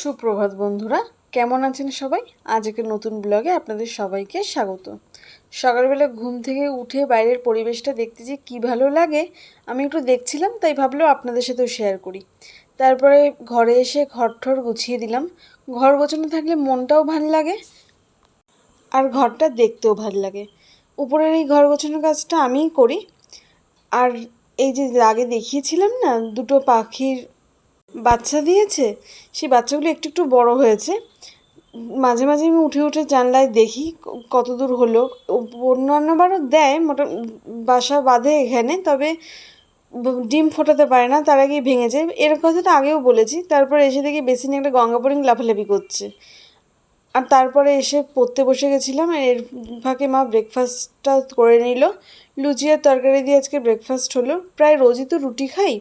সুপ্রভাত বন্ধুরা, কেমন আছেন সবাই? আজ একটা নতুন ব্লগে আপনাদের সবাইকে স্বাগত। সকালবেলা ঘুম থেকে উঠে বাইরের পরিবেশটা দেখতে যে কী ভালো লাগে আমি একটু দেখছিলাম, তাই ভাবলেও আপনাদের সাথেও শেয়ার করি। তারপরে ঘরে এসে ঘর গুছিয়ে দিলাম। ঘর গোছানো থাকলে মনটাও ভালো লাগে আর ঘরটা দেখতেও ভালো লাগে। উপরের এই ঘর গোছানোর কাজটা আমিই করি। আর এই যে আগে দেখিয়েছিলাম না, দুটো পাখির বাচ্চা দিয়েছে, সেই বাচ্চাগুলো একটু একটু বড় হয়েছে। মাঝে মাঝে আমি উঠে উঠে জানলায় দেখি কত দূর হলো। অন্যান্যবারও দেয়, বাসা বাঁধে এখানে, তবে ডিম ফোটাতে পারে না, তার আগেই ভেঙে যায়। এর কথাটা আগেও বলেছি। তারপরে এসে দেখি বেসিনে একটা গঙ্গাপরিং লাফালাফি করছে। আর তারপরে এসে পড়তে বসে গেছিলাম। এর ফাঁকে মা ব্রেকফাস্টটা করে নিল। লুচি আর তরকারি দিয়ে আজকে ব্রেকফাস্ট হলো। প্রায় রোজই তো রুটি খাই,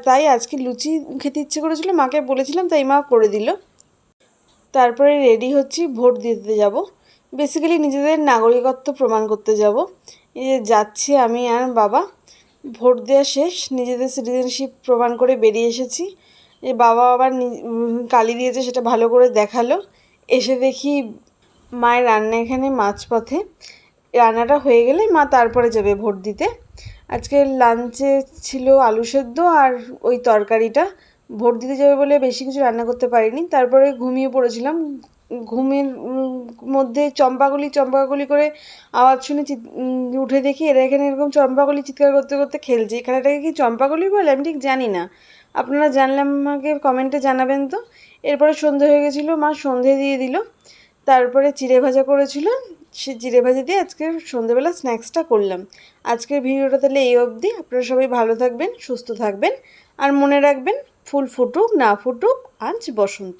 তাই আজকে লুচি খেতে ইচ্ছে করেছিল, মাকে বলেছিলাম, তাই মা করে দিল। তারপরে রেডি হচ্ছি, ভোট দিতে যাব। বেসিক্যালি নিজেদের নাগরিকত্ব প্রমাণ করতে যাব। এই যে যাচ্ছি আমি আর বাবা। ভোট দেওয়া শেষ, নিজেদের সিটিজেনশিপ প্রমাণ করে বেরিয়ে এসেছি। যে বাবা আবার কালি দিয়েছে সেটা ভালো করে দেখালো। এসে দেখি মায়ের রান্না এখানে মাঝপথে। রান্নাটা হয়ে গেলে মা তারপরে যাবে ভোট দিতে। আজকে লাঞ্চে ছিল আলু সেদ্ধ আর ওই তরকারিটা। ভোট দিতে যাবে বলে বেশি কিছু রান্না করতে পারিনি। তারপরে ঘুমিয়ে পড়েছিলাম। ঘুমের মধ্যে চম্পাকলি করে আওয়াজ শুনে উঠে দেখি এরা এখানে এরকম চম্পাকলি চিৎকার করতে করতে খেলছে। এখানেটাকে কি চম্পাকলি বলে আমি ঠিক জানি না, আপনারা জানলে আমাকে কমেন্টে জানাবেন তো। এরপরে সন্ধে হয়ে গেছিলো, মা সন্ধে দিয়ে দিল। তারপরে চিড়ে ভাজা করেছিল, সে চিড়ে ভাজা দিয়ে আজকের সন্ধেবেলা স্ন্যাক্সটা করলাম। আজকের ভিডিওটা তাহলে এই অবধি। আপনারা সবাই ভালো থাকবেন, সুস্থ থাকবেন, আর মনে রাখবেন, ফুল ফুটুক না ফুটুক আজ বসন্ত।